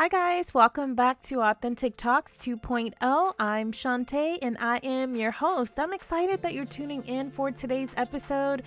Hi guys, welcome back to Authentic Talks 2.0. I'm Shanta and I am your host. I'm excited that you're tuning in for today's episode.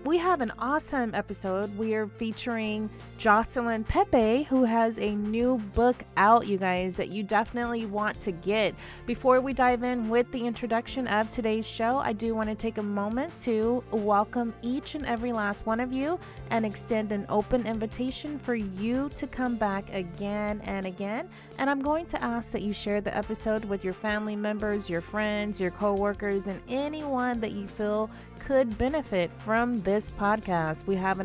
We have an awesome episode. We are featuring Jocelyn Pepe, who has a new book out, you guys, that you definitely want to get. Before we dive in with the introduction of today's show, I do want to take a moment to welcome each and every last one of you and extend an open invitation for you to come back again and again. And I'm going to ask that you share the episode with your family members, your friends, your coworkers, and anyone that you feel could benefit from this podcast. We have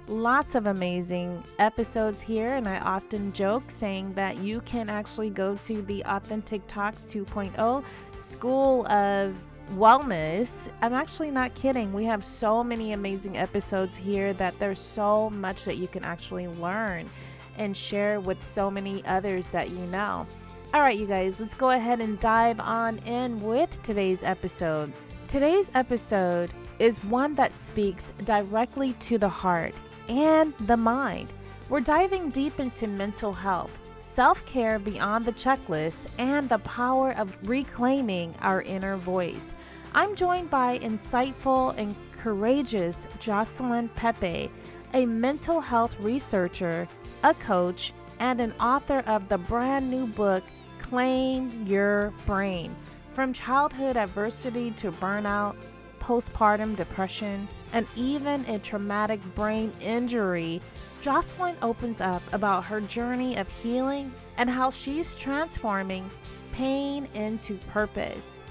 lots of amazing episodes here, and I often joke saying that you can actually go to the Authentic Talks 2.0 School of Wellness. I'm actually not kidding. We have so many amazing episodes here that there's so much that you can actually learn and share with so many others that you know. All right, you guys, let's go ahead and dive on in with today's episode. Today's episode is one that speaks directly to the heart and the mind. We're diving deep into mental health, self-care beyond the checklist, and the power of reclaiming our inner voice. I'm joined by insightful and courageous Jocelyn Pepe, a mental health researcher, a coach, and an author of the brand new book, Claim Your Brain. From childhood adversity to burnout, postpartum depression, and even a traumatic brain injury, Jocelyn opens up about her journey of healing and how she's transforming pain into purpose.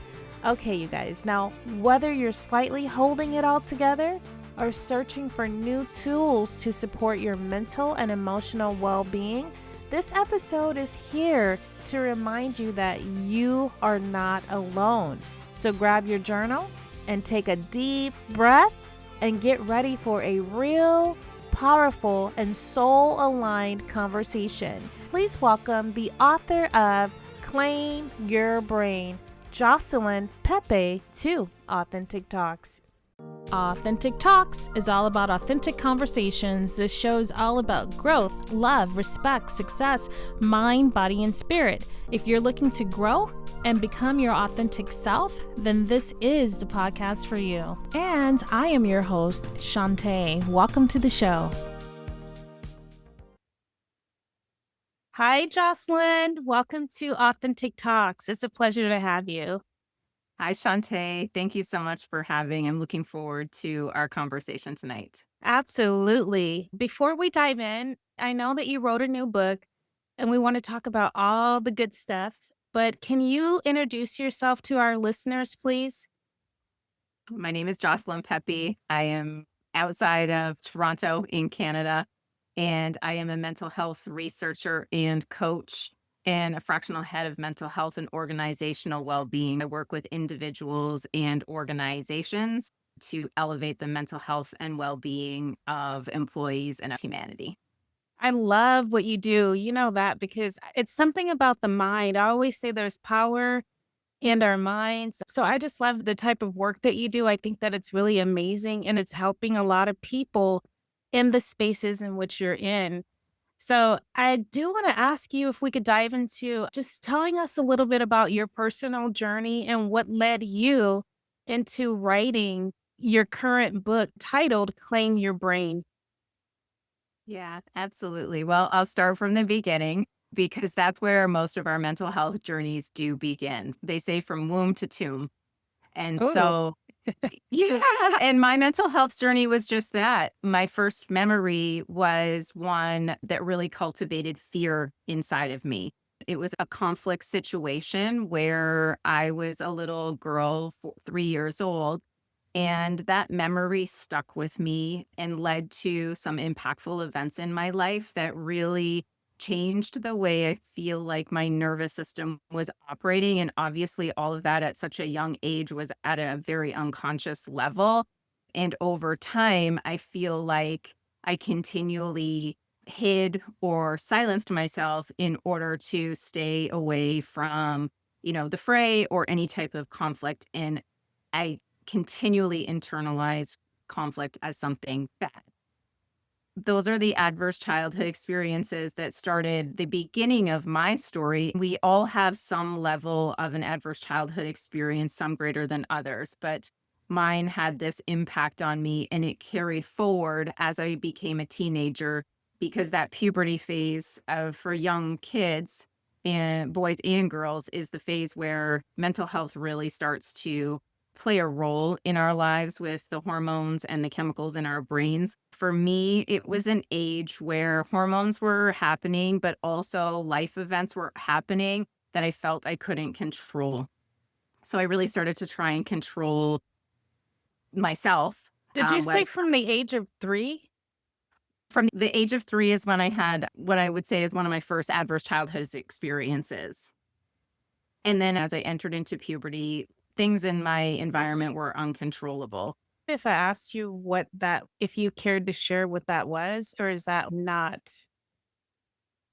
Okay, you guys, now whether you're slightly holding it all together or searching for new tools to support your mental and emotional well-being, this episode is here to remind you that you are not alone. So grab your journal and take a deep breath and get ready for a real, powerful, and soul-aligned conversation. Please welcome the author of Claim Your Brain, Jocelyn Pepe, to Authentic Talks. Authentic Talks is all about authentic conversations. This show is all about growth, love, respect, success, mind, body, and spirit. If you're looking to grow and become your authentic self, then this is the podcast for you. And I am your host, Shanta. Welcome to the show. Hi, Jocelyn. Welcome to Authentic Talks. It's a pleasure to have you. Hi, Shanta. Thank you so much for having. I'm looking forward to our conversation tonight. Absolutely. Before we dive in, I know that you wrote a new book and we want to talk about all the good stuff, but can you introduce yourself to our listeners, please? My name is Jocelyn Pepe. I am outside of Toronto in Canada, and I am a mental health researcher and coach and a fractional head of mental health and organizational well-being. I work with individuals and organizations to elevate the mental health and well-being of employees and of humanity. I love what you do. You know that because it's something about the mind. I always say there's power in our minds. So I just love the type of work that you do. I think that it's really amazing and it's helping a lot of people in the spaces in which you're in. So I do want to ask you if we could dive into just telling us a little bit about your personal journey and what led you into writing your current book titled Claim Your Brain. Yeah, absolutely. Well, I'll start from the beginning because that's where most of our mental health journeys do begin. They say from womb to tomb. And Oh, so, yeah, and my mental health journey was just that. My first memory was one that really cultivated fear inside of me. It was a conflict situation where I was a little girl, 3 years old, and that memory stuck with me and led to some impactful events in my life that really changed the way I feel like my nervous system was operating. And obviously, all of that at such a young age was at a very unconscious level. And over time, I feel like I continually hid or silenced myself in order to stay away from, the fray or any type of conflict. And I continually internalize conflict as something bad. Those are the adverse childhood experiences that started the beginning of my story. We all have some level of an adverse childhood experience, some greater than others, but mine had this impact on me and it carried forward as I became a teenager because that puberty phase for young kids and boys and girls is the phase where mental health really starts to play a role in our lives with the hormones and the chemicals in our brains. For me, it was an age where hormones were happening, but also life events were happening that I felt I couldn't control. So I really started to try and control myself. Did you say What from the age of 3? from the age of 3 is when I had what I would say is one of my first adverse childhood experiences. And then as I entered into puberty, things in my environment were uncontrollable. If I asked you what that if you cared to share what that was, or is that not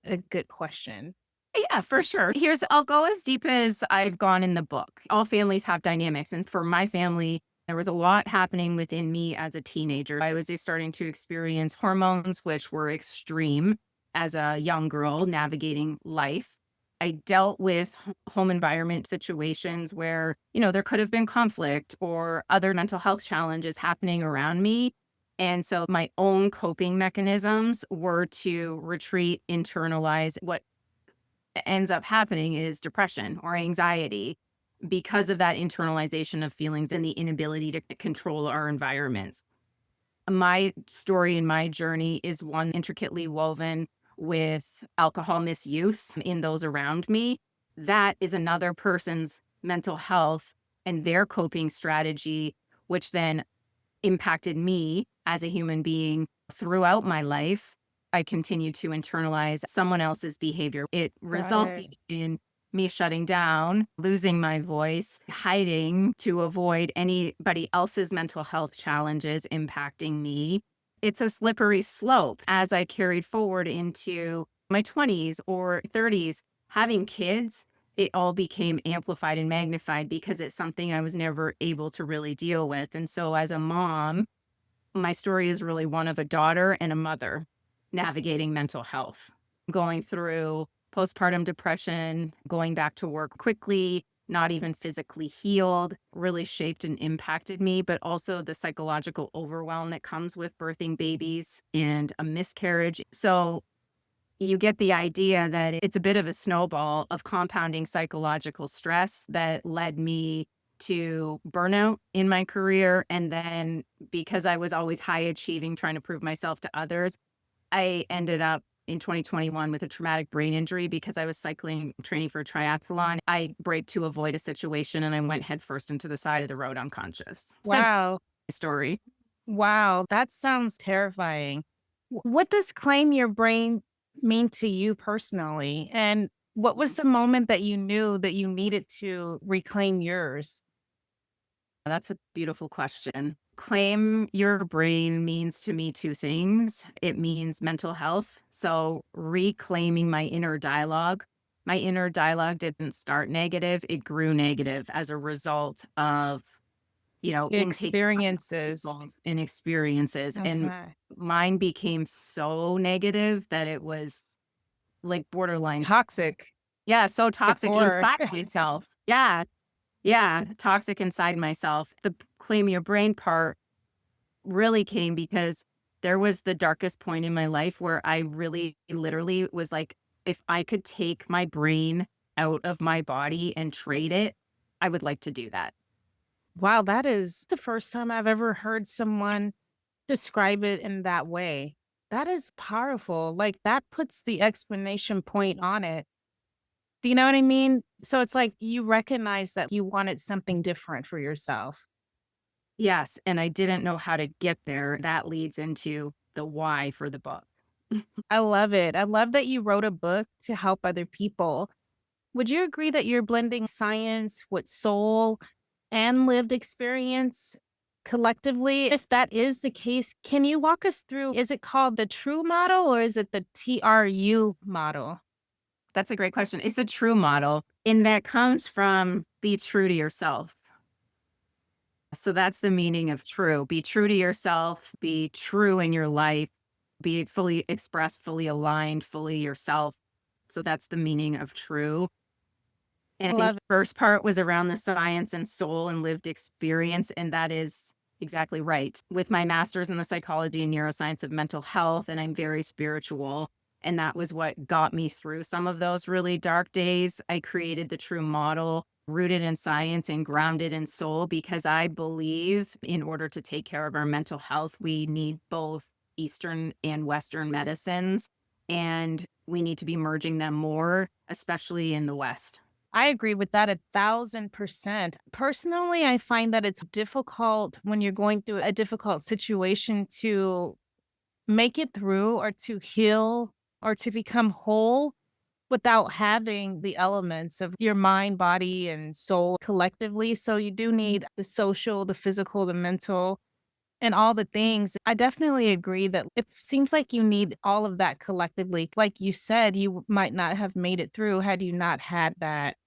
a good question? Yeah, for sure. I'll go as deep as I've gone in the book. All families have dynamics. And for my family, there was a lot happening within me as a teenager. I was just starting to experience hormones, which were extreme as a young girl navigating life. I dealt with home environment situations where, there could have been conflict or other mental health challenges happening around me. And so my own coping mechanisms were to retreat, internalize. What ends up happening is depression or anxiety because of that internalization of feelings and the inability to control our environments. My story and my journey is one intricately woven with alcohol misuse in those around me. That is another person's mental health and their coping strategy, which then impacted me as a human being throughout my life. I continued to internalize someone else's behavior. It Got it. resulted in me shutting down, losing my voice, hiding to avoid anybody else's mental health challenges impacting me. It's a slippery slope as I carried forward into my 20s or 30s. Having kids, it all became amplified and magnified because it's something I was never able to really deal with. And so as a mom, my story is really one of a daughter and a mother navigating mental health, going through postpartum depression, going back to work quickly, not even physically healed, really shaped and impacted me, but also the psychological overwhelm that comes with birthing babies and a miscarriage. So you get the idea that it's a bit of a snowball of compounding psychological stress that led me to burnout in my career. And then because I was always high achieving, trying to prove myself to others, I ended up in 2021 with a traumatic brain injury because I was cycling, training for a triathlon. I braked to avoid a situation and I went headfirst into the side of the road unconscious. So that's Wow. my story. Wow, that sounds terrifying. What does claim your brain mean to you personally? And what was the moment that you knew that you needed to reclaim yours? That's a beautiful question. Claim your brain means to me two things. It means mental health. So reclaiming my inner dialogue. My inner dialogue didn't start negative, it grew negative as a result of, intake Experiences. and experiences. And Okay. mine became so negative that it was like borderline. Toxic Yeah, so to toxic core. inside myself. Yeah. Yeah, toxic inside myself. The claim your brain part really came because there was the darkest point in my life where I really literally was like, if I could take my brain out of my body and trade it, I would like to do that. Wow, that is the first time I've ever heard someone describe it in that way. That is powerful. Like, that puts the explanation point on it. Do you know what I mean? So it's like you recognize that you wanted something different for yourself. Yes, and I didn't know how to get there. That leads into the why for the book. I love it. I love that you wrote a book to help other people. Would you agree that you're blending science with soul and lived experience collectively? If that is the case, can you walk us through? Is it called the true model or is it the TRU model? That's a great question. It's the true model, and that comes from be true to yourself. So that's the meaning of true. Be true to yourself, be true in your life. be fully expressed, fully aligned, fully yourself. So that's the meaning of true. And I think Love the first part was around the science and soul and lived experience. And that is exactly right. With my master's in the psychology and neuroscience of mental health, and I'm very spiritual. And that was what got me through some of those really dark days. I created the true model rooted in science and grounded in soul because I believe in order to take care of our mental health, we need both Eastern and Western medicines. And we need to be merging them more, especially in the West. I agree with that 1,000%. Personally, I find that it's difficult when you're going through a difficult situation to make it through or to heal or to become whole without having the elements of your mind, body, and soul collectively. So you do need the social, the physical, the mental, and all the things. I definitely agree that it seems like you need all of that collectively. Like you said, you might not have made it through had you not had that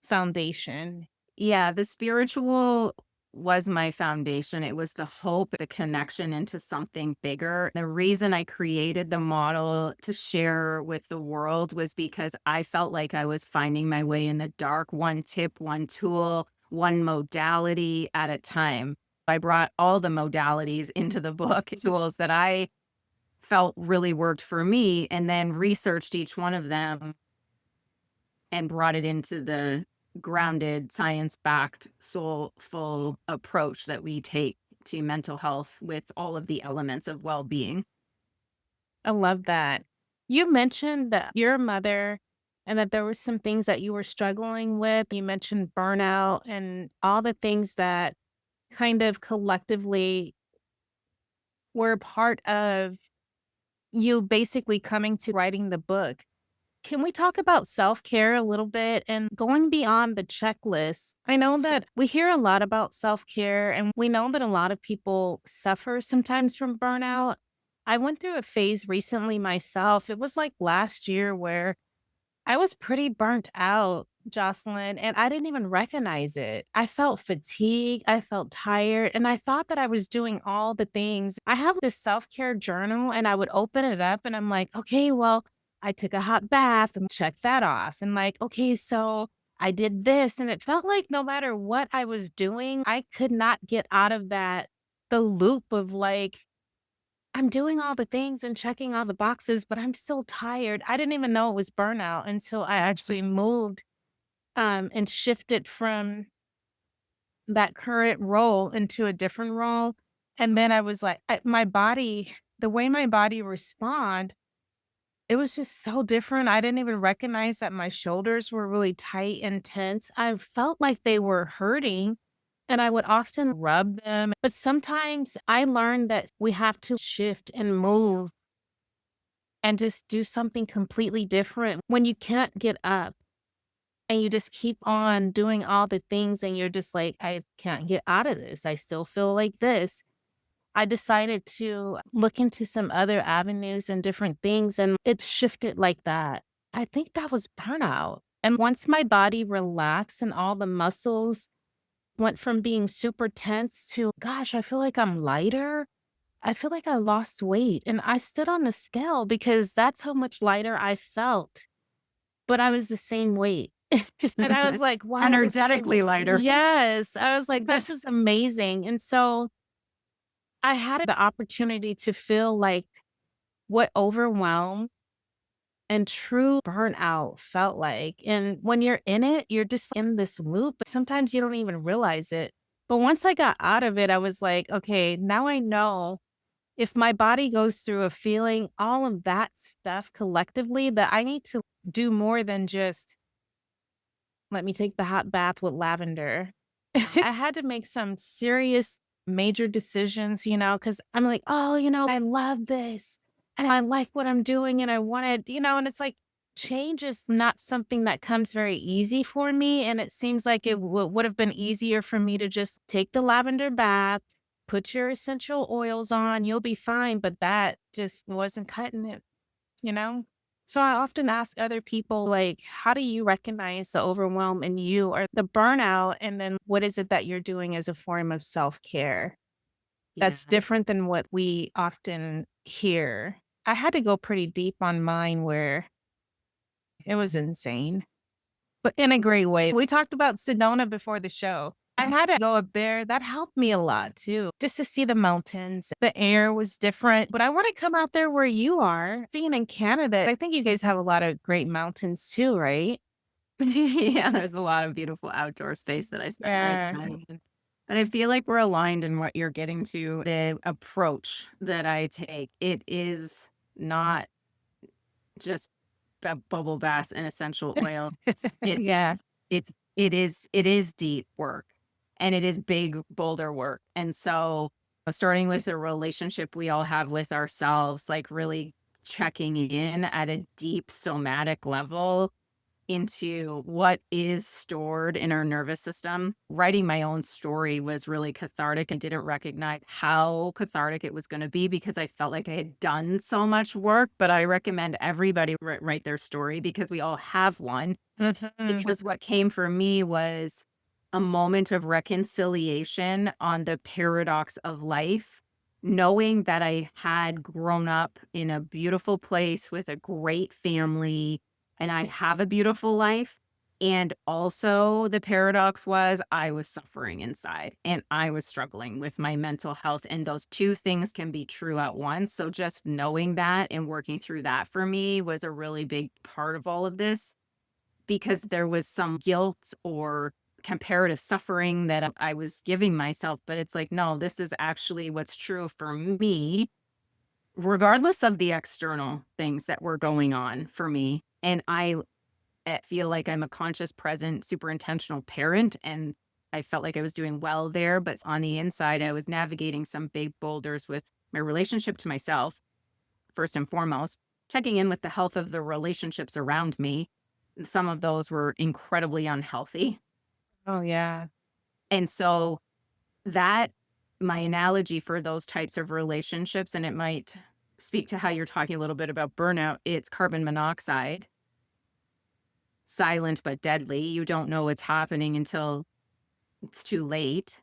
foundation. Yeah, the spiritual was my foundation. It was the hope, the connection into something bigger. The reason I created the model to share with the world was because I felt like I was finding my way in the dark, one tip, one tool, one modality at a time. I brought all the modalities into the book, tools that I felt really worked for me, and then researched each one of them and brought it into the grounded, science-backed, soulful approach that we take to mental health with all of the elements of well-being. I love that. You mentioned that you're a mother and that there were some things that you were struggling with. You mentioned burnout and all the things that kind of collectively were part of you basically coming to writing the book. Can we talk about self-care a little bit and going beyond the checklist? I know that we hear a lot about self-care and we know that a lot of people suffer sometimes from burnout. I went through a phase recently myself. It was like last year where I was pretty burnt out, Jocelyn, and I didn't even recognize it. I felt fatigued, I felt tired, and I thought that I was doing all the things. I have this self-care journal and I would open it up and I'm like, okay, well, I took a hot bath and check that off. And like, okay, so I did this. And it felt like no matter what I was doing, I could not get out of the loop of like, I'm doing all the things and checking all the boxes, but I'm still tired. I didn't even know it was burnout until I actually moved, and shifted from that current role into a different role. And then I was like, my body, the way my body respond, it was just so different. I didn't even recognize that my shoulders were really tight and tense. I felt like they were hurting and I would often rub them. But sometimes I learned that we have to shift and move and just do something completely different when you can't get up and you just keep on doing all the things and you're just like, I can't get out of this. I still feel like this. I decided to look into some other avenues and different things, and it shifted like that. I think that was burnout. And once my body relaxed and all the muscles went from being super tense to, gosh, I feel like I'm lighter. I feel like I lost weight. And I stood on the scale because that's how much lighter I felt, but I was the same weight. And I was like, wow, this is Energetically lighter. yes. I was like, this is amazing. And so I had the opportunity to feel like what overwhelm and true burnout felt like. And when you're in it, you're just in this loop. Sometimes you don't even realize it. But once I got out of it, I was like, okay, now I know if my body goes through a feeling, all of that stuff collectively, that I need to do more than just let me take the hot bath with lavender. I had to make some serious major decisions, because I'm like, oh, I love this and I like what I'm doing and I wanted, and it's like change is not something that comes very easy for me. And it seems like it would have been easier for me to just take the lavender bath, put your essential oils on, you'll be fine. But that just wasn't cutting it, you know? So I often ask other people, like, how do you recognize the overwhelm in you or the burnout? And then what is it that you're doing as a form of self care Yeah. that's different than what we often hear? I had to go pretty deep on mine where it was insane, but in a great way. We talked about Sedona before the show. I had to go up there. That helped me a lot too, just to see the mountains. The air was different, but I want to come out there where you are. Being in Canada, I think you guys have a lot of great mountains too, right? Yeah, there's a lot of beautiful outdoor space that I spent my Yeah. time in. And I feel like we're aligned in what you're getting to. The approach that I take, it is not just a bubble bath and essential oil. It Yeah. it is deep work, and it is big boulder work. And so starting with the relationship we all have with ourselves, like really checking in at a deep somatic level into what is stored in our nervous system. Writing my own story was really cathartic and didn't recognize how cathartic it was going to be because I felt like I had done so much work. But I recommend everybody write their story because we all have one. Mhm. Because what came for me was a moment of reconciliation on the paradox of life, knowing that I had grown up in a beautiful place with a great family and I have a beautiful life. And also, the paradox was I was suffering inside and I was struggling with my mental health. And those two things can be true at once. So, just knowing that and working through that for me was a really big part of all of this because there was some guilt or comparative suffering that I was giving myself. But it's like, no, this is actually what's true for me, regardless of the external things that were going on for me. And I feel like I'm a conscious, present, super intentional parent. And I felt like I was doing well there. But on the inside, I was navigating some big boulders with my relationship to myself, first and foremost, checking in with the health of the relationships around me. Some of those were incredibly unhealthy. Oh, yeah. And so that my analogy for those types of relationships, and it might speak to how you're talking a little bit about burnout, it's carbon monoxide, silent but deadly. You don't know what's happening until it's too late.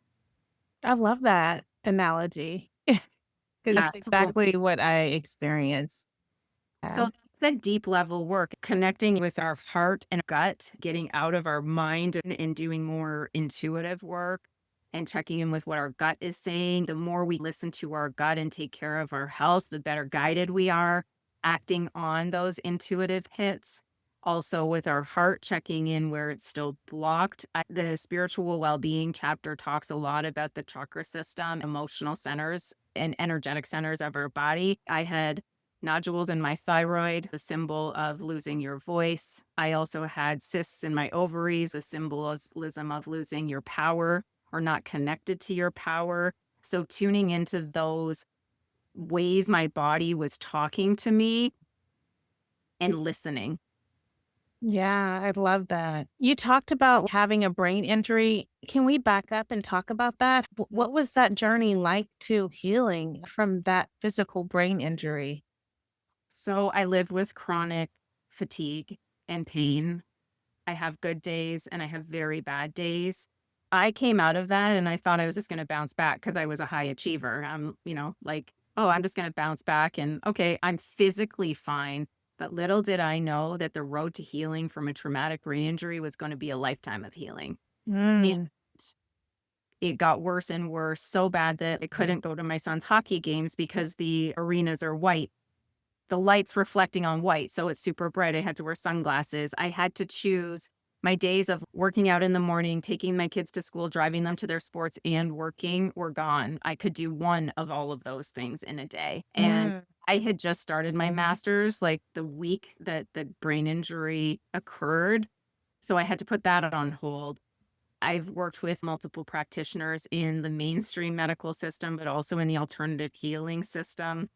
I love that analogy because Yeah. that's exactly what I experienced. So Yeah. that's the deep level work, connecting with our heart and gut, getting out of our mind and doing more intuitive work and checking in with what our gut is saying. The more we listen to our gut and take care of our health, the better guided we are, acting on those intuitive hits. Also, with our heart, checking in where it's still blocked. The spiritual well being chapter talks a lot about the chakra system, emotional centers, and energetic centers of our body. I had nodules in my thyroid, the symbol of losing your voice. I also had cysts in my ovaries, the symbolism of losing your power or not connected to your power. So tuning into those ways my body was talking to me and listening. Yeah, I love that. You talked about having a brain injury. Can we back up and talk about that? What was that journey like to healing from that physical brain injury? So I live with chronic fatigue and pain. I have good days and I have very bad days. I came out of that and I thought I was just going to bounce back because I was a high achiever. I'm, like, oh, I'm just going to bounce back and okay, I'm physically fine. But little did I know that the road to healing from a traumatic brain injury was going to be a lifetime of healing. And Mm. it got worse and worse, so bad that I couldn't go to my son's hockey games because the arenas are white, the light's reflecting on white, so it's super bright. I had to wear sunglasses. I had to choose my days of working out in the morning, taking my kids to school, driving them to their sports, and working were gone. I could do one of all of those things in a day. And Mm. I had just started my master's like the week that the brain injury occurred. So I had to put that on hold. I've worked with multiple practitioners in the mainstream medical system, but also in the alternative healing system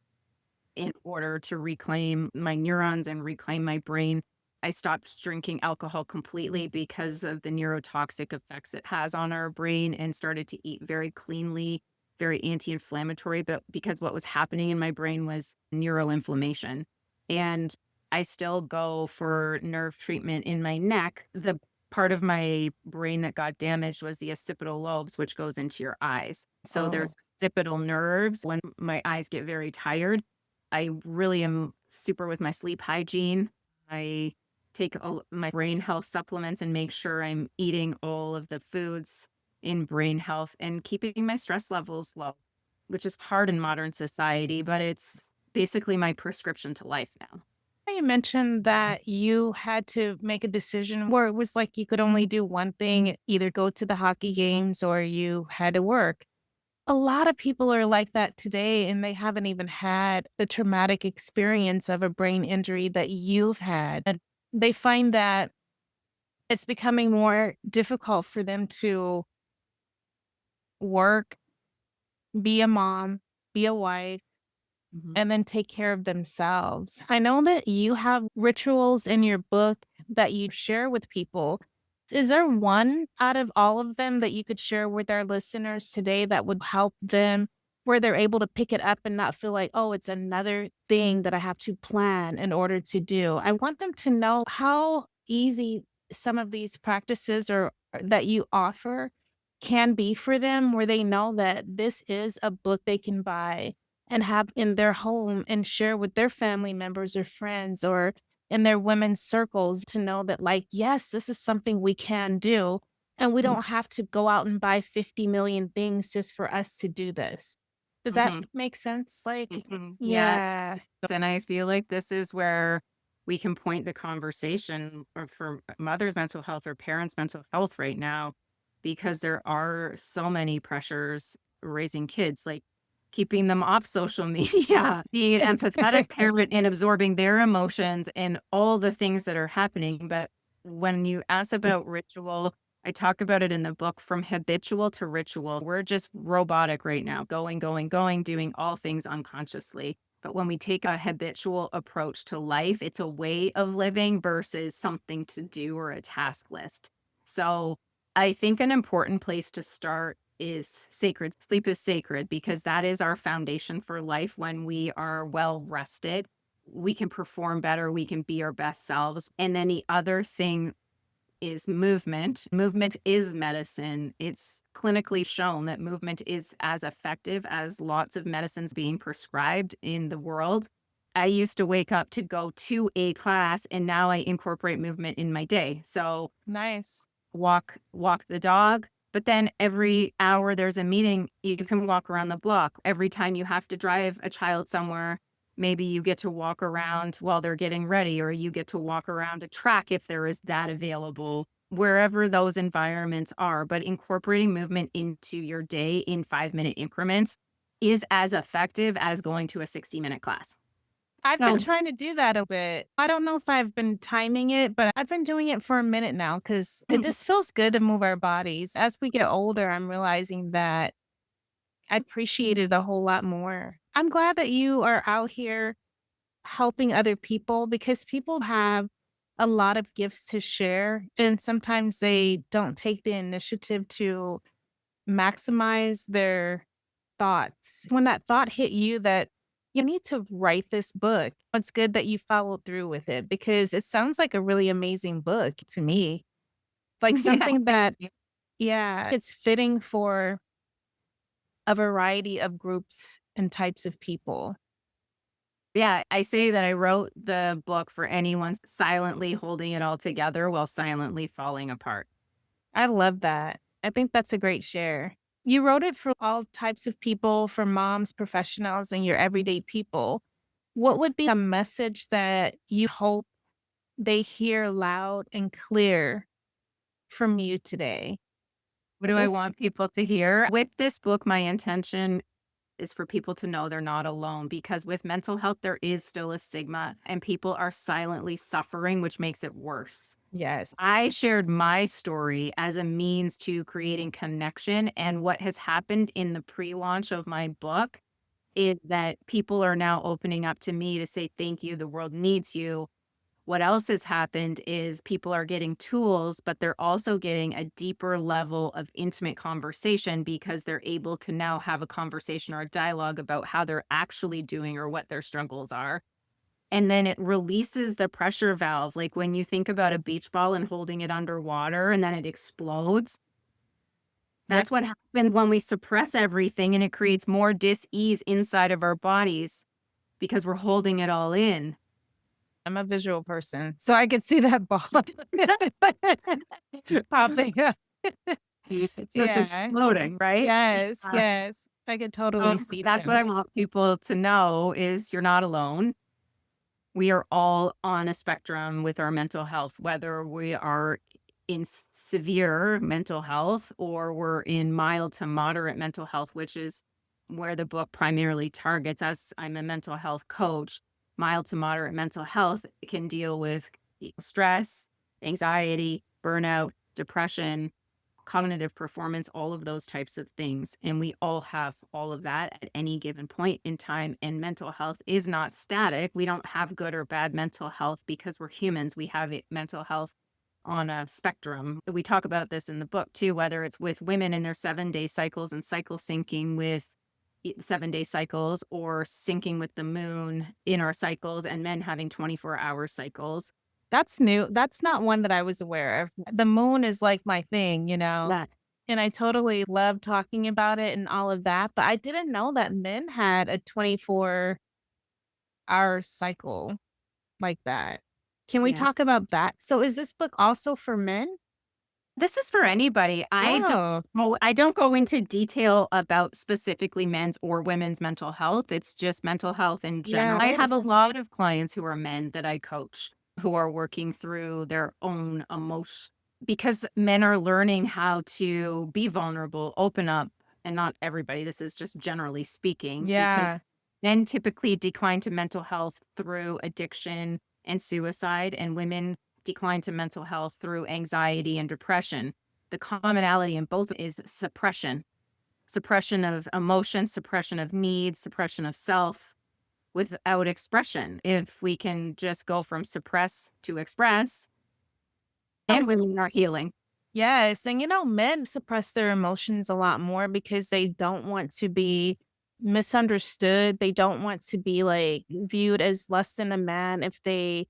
in order to reclaim my neurons and reclaim my brain. I stopped drinking alcohol completely because of the neurotoxic effects it has on our brain and started to eat very cleanly, very anti inflammatory. But because what was happening in my brain was neuroinflammation. And I still go for nerve treatment in my neck. The part of my brain that got damaged was the occipital lobes, which goes into your eyes. So there's Oh. occipital nerves when my eyes get very tired I really am super with my sleep hygiene. I take my brain health supplements and make sure I'm eating all of the foods in brain health and keeping my stress levels low, which is hard in modern society, but it's basically my prescription to life now. You mentioned that you had to make a decision where it was like you could only do one thing, either go to the hockey games or you had to work. A lot of people are like that today, and they haven't even had the traumatic experience of a brain injury that you've had. And they find that it's becoming more difficult for them to work, be a mom, be a wife, Mhm. and then take care of themselves. I know that you have rituals in your book that you share with people. Is there one out of all of them that you could share with our listeners today that would help them where they're able to pick it up and not feel like, oh, it's another thing that I have to plan in order to do? I want them to know how easy some of these practices or that you offer can be for them, where they know that this is a book they can buy and have in their home and share with their family members or friends or in their women's circles to know that, like, yes, this is something we can do. And we don't have to go out and buy 50 million things just for us to do this. Does that Mhm. make sense? Like, Yeah. yeah. And I feel like this is where we can point the conversation or for mother's mental health or parents' mental health right now, because there are so many pressures raising kids, like keeping them off social media, being an empathetic parent and absorbing their emotions and all the things that are happening. But when you ask about ritual, I talk about it in the book from habitual to ritual. We're just robotic right now, going, going, going, doing all things unconsciously. But when we take a habitual approach to life, it's a way of living versus something to do or a task list. So I think an important place to start is sacred. Sleep is sacred because that is our foundation for life. When we are well rested, we can perform better, we can be our best selves. And then the other thing is movement. Movement is medicine. It's clinically shown that movement is as effective as lots of medicines being prescribed in the world. I used to wake up to go to a class and now I incorporate movement in my day. So Nice. walk the dog, but then every hour there's a meeting, you can walk around the block. Every time you have to drive a child somewhere, maybe you get to walk around while they're getting ready, or you get to walk around a track if there is that available, wherever those environments are. But incorporating movement into your day in 5-minute increments is as effective as going to a 60-minute class. I've been So, trying to do that a bit. I don't know if I've been timing it, but I've been doing it for a minute now because it just feels good to move our bodies. As we get older, I'm realizing that I appreciate it a whole lot more. I'm glad that you are out here helping other people because people have a lot of gifts to share, and sometimes they don't take the initiative to maximize their thoughts. When that thought hit you that you need to write this book, it's good that you followed through with it because it sounds like a really amazing book to me. Like yeah. something that, yeah, it's fitting for a variety of groups and types of people. Yeah, I say that I wrote the book for anyone silently holding it all together while silently falling apart. I love that. I think that's a great share. You wrote it for all types of people, for moms, professionals, and your everyday people. What would be a message that you hope they hear loud and clear from you today? What do I This want people to hear? With this book, my intention is for people to know they're not alone, because with mental health, there is still a stigma and people are silently suffering, which makes it worse. Yes. I shared my story as a means to creating connection. And what has happened in the pre launch of my book is that people are now opening up to me to say, thank you. The world needs you. What else has happened is people are getting tools, but they're also getting a deeper level of intimate conversation because they're able to now have a conversation or a dialogue about how they're actually doing or what their struggles are. And then it releases the pressure valve. Like when you think about a beach ball and holding it underwater and then it explodes, Yeah. that's what happens when we suppress everything and it creates more dis ease inside of our bodies. because we're holding it all in. I'm a visual person, so I could see that ball popping up. It's just Yeah. exploding, right? Yes, yes. I could totally see That's what that. I want people to know is you're not alone. We are all on a spectrum with our mental health, whether we are in severe mental health or we're in mild to moderate mental health, which is where the book primarily targets. As I'm a mental health coach, mild to moderate mental health can deal with stress, anxiety, burnout, depression, cognitive performance, all of those types of things. And we all have all of that at any given point in time. And mental health is not static. We don't have good or bad mental health because we're humans. We have mental health on a spectrum. We talk about this in the book too, whether it's with women in their 7-day cycles and cycle syncing with 7-day cycles or syncing with the moon in our cycles, and men having 24-hour cycles. That's new. That's not one that I was aware of. The moon is like my thing, That and I totally love talking about it and all of that, but I didn't know that men had a 24-hour cycle like that. Can we yeah. talk about that? So is this book also for men? This is for anybody. Oh, I don't go into detail about specifically men's or women's mental health. It's just mental health in yeah. general. I have a lot of clients who are men that I coach who are working through their own emotion because men are learning how to be vulnerable, open up, and not everybody. This is just generally speaking because Yeah. men typically decline to mental health through addiction and suicide, and women decline to mental health through anxiety and depression. The commonality in both is suppression of emotion, suppression of needs, suppression of self without expression. If we can just go from suppress to express, and women are healing. Yes, and men suppress their emotions a lot more because they don't want to be misunderstood. They don't want to be like viewed as less than a man if they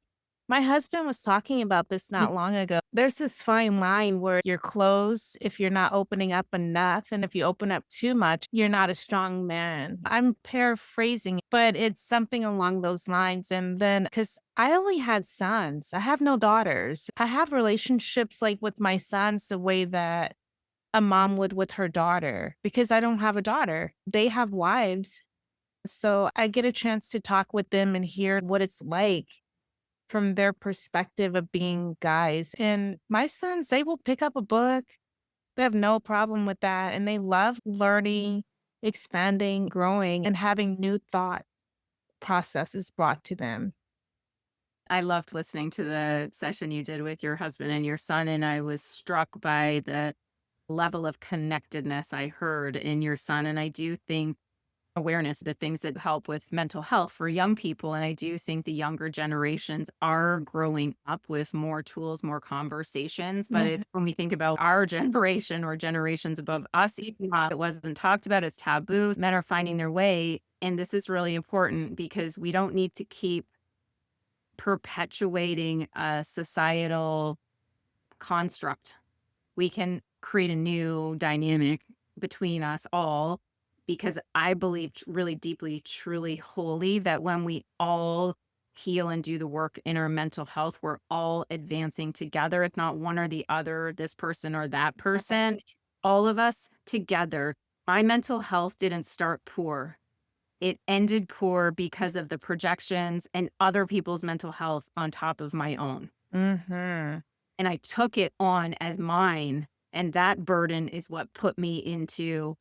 My husband was talking about this not long ago. There's this fine line where you're closed if you're not opening up enough, and if you open up too much, you're not a strong man. I'm paraphrasing, but it's something along those lines. And then, because I only had sons, I have no daughters. I have relationships like with my sons the way that a mom would with her daughter because I don't have a daughter. They have wives. So I get a chance to talk with them and hear what it's like from their perspective of being guys. And my sons, they will pick up a book. They have no problem with that. And they love learning, expanding, growing, and having new thought processes brought to them. I loved listening to the session you did with your husband and your son, and I was struck by the level of connectedness I heard in your son. And I do think awareness, the things that help with mental health for young people. And I do think the younger generations are growing up with more tools, more conversations. But Mhm. it's when we think about our generation or generations above us, it wasn't talked about, it's taboo. Men are finding their way. And this is really important because we don't need to keep perpetuating a societal construct. We can create a new dynamic between us all because I believe really deeply, truly, wholly that when we all heal and do the work in our mental health, we're all advancing together. It's not one or the other, this person or that person, all of us together. My mental health didn't start poor. It ended poor because of the projections and other people's mental health on top of my own. Mhm. And I took it on as mine, and that burden is what put me into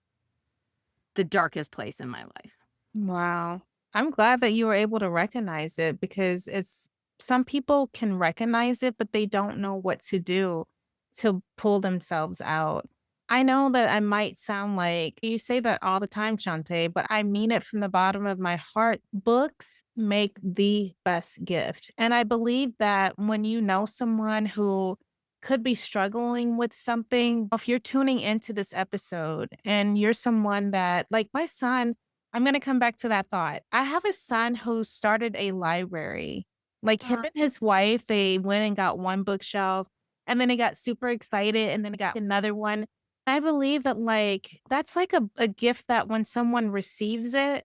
the darkest place in my life. Wow. I'm glad that you were able to recognize it because it's some people can recognize it, but they don't know what to do to pull themselves out. I know that I might sound like you say that all the time, Shantae, but I mean it from the bottom of my heart. Books make the best gift. And I believe that when you know someone who could be struggling with something, if you're tuning into this episode and you're someone that, like my son, I'm gonna come back to that thought. I have a son who started a library. Like him and his wife, they went and got one bookshelf and then they got super excited and then they got another one. I believe that like that's like a gift that when someone receives it,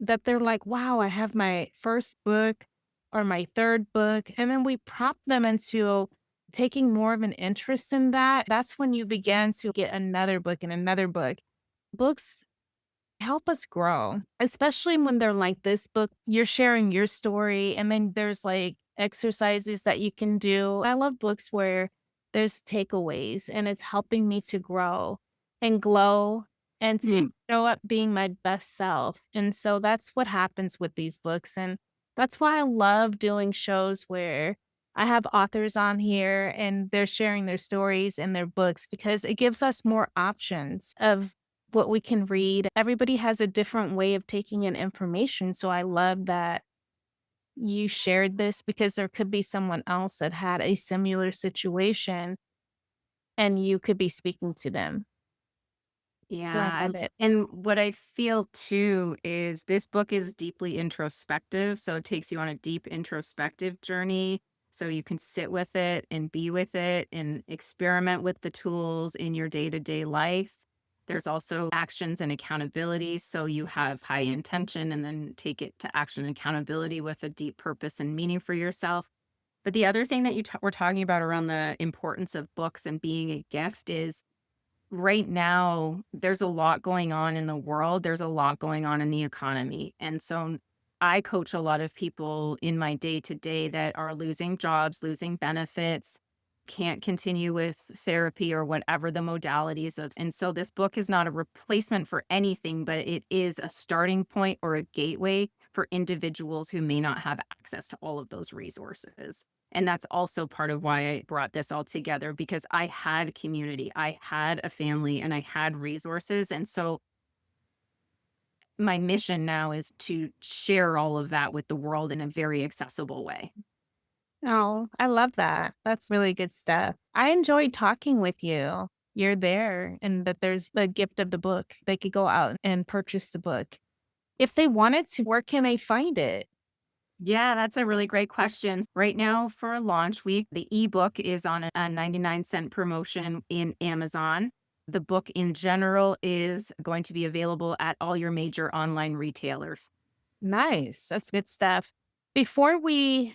that they're like, wow, I have my first book or my third book. And then we prop them into taking more of an interest in that. That's when you begin to get another book and another book. Books help us grow, especially when they're like this book. You're sharing your story, and then there's like exercises that you can do. I love books where there's takeaways and it's helping me to grow and glow and to show up being my best self. And so that's what happens with these books. And that's why I love doing shows where I have authors on here and they're sharing their stories and their books because it gives us more options of what we can read. Everybody has a different way of taking in information. So I love that you shared this because there could be someone else that had a similar situation and you could be speaking to them. So I Yeah, love it. and what I feel too is this book is deeply introspective, so it takes you on a deep introspective journey, so you can sit with it and be with it and experiment with the tools in your day-to-day life. There's also actions and accountability, so you have high intention and then take it to action and accountability with a deep purpose and meaning for yourself. But the other thing that were talking about around the importance of books and being a gift is right now, there's a lot going on in the world. There's a lot going on in the economy. And so I coach a lot of people in my day to day that are losing jobs, losing benefits, can't continue with therapy or whatever the modalities of. And so this book is not a replacement for anything, but it is a starting point or a gateway for individuals who may not have access to all of those resources. And that's also part of why I brought this all together because I had community, I had a family, and I had resources. And so my mission now is to share all of that with the world in a very accessible way. Oh, I love that. That's really good stuff. I enjoyed talking with you. You're there, and that there's the gift of the book. They could go out and purchase the book. If they wanted to, where can they find it? Yeah, that's a really great question. Right now, for a launch week, the ebook is on a 99-cent promotion in Amazon. The book in general is going to be available at all your major online retailers. Nice. That's good stuff. Before we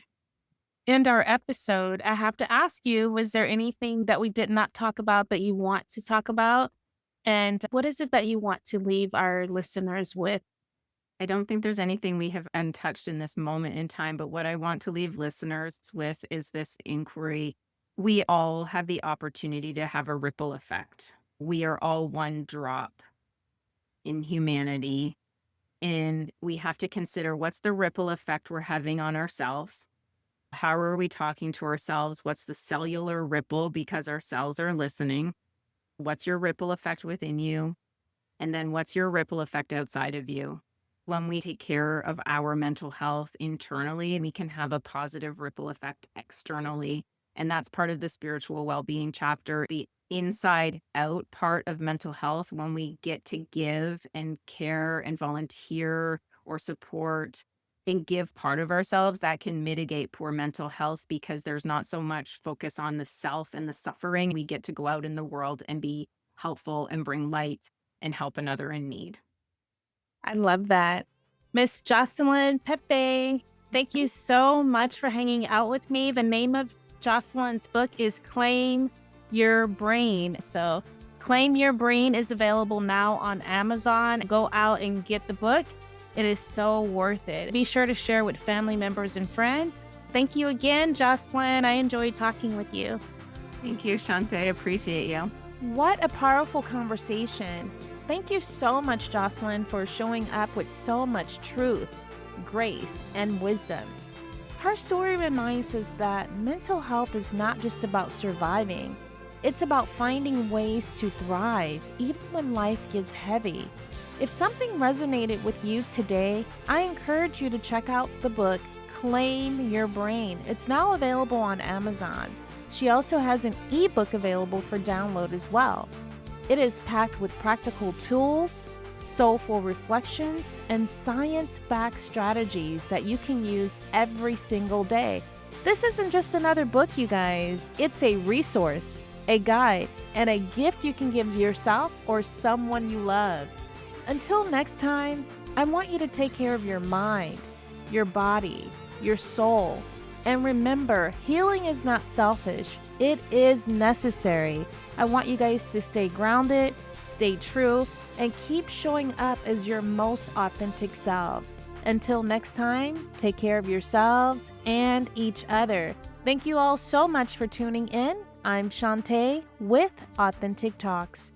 end our episode, I have to ask you, was there anything that we did not talk about that you want to talk about? And what is it that you want to leave our listeners with? I don't think there's anything we have untouched in this moment in time, but what I want to leave listeners with is this inquiry. We all have the opportunity to have a ripple effect. We are all one drop in humanity, and we have to consider what's the ripple effect we're having on ourselves. How are we talking to ourselves? What's the cellular ripple because our cells are listening? What's your ripple effect within you? And then what's your ripple effect outside of you? When we take care of our mental health internally, we can have a positive ripple effect externally. And that's part of the spiritual well-being chapter. The inside out part of mental health, when we get to give and care and volunteer or support and give part of ourselves, that can mitigate poor mental health because there's not so much focus on the self and the suffering. We get to go out in the world and be helpful and bring light and help another in need. I love that. Miss Jocelyn Pepe, thank you so much for hanging out with me. The name of Jocelyn's book is Claim Your Brain. So, Claim Your Brain is available now on Amazon. Go out and get the book. It is so worth it. Be sure to share with family members and friends. Thank you again, Jocelyn. I enjoyed talking with you. Thank you, Shanta. I appreciate you. What a powerful conversation. Thank you so much, Jocelyn, for showing up with so much truth, grace, and wisdom. Her story reminds us that mental health is not just about surviving. It's about finding ways to thrive, even when life gets heavy. If something resonated with you today, I encourage you to check out the book, Claim Your Brain. It's now available on Amazon. She also has an ebook available for download as well. It is packed with practical tools, soulful reflections, and science-backed strategies that you can use every single day. This isn't just another book, you guys. It's a resource, a guide, and a gift you can give yourself or someone you love. Until next time, I want you to take care of your mind, your body, your soul. And remember, healing is not selfish. It is necessary. I want you guys to stay grounded, stay true, and keep showing up as your most authentic selves. Until next time, take care of yourselves and each other. Thank you all so much for tuning in. I'm Shanta with Authentic Talks.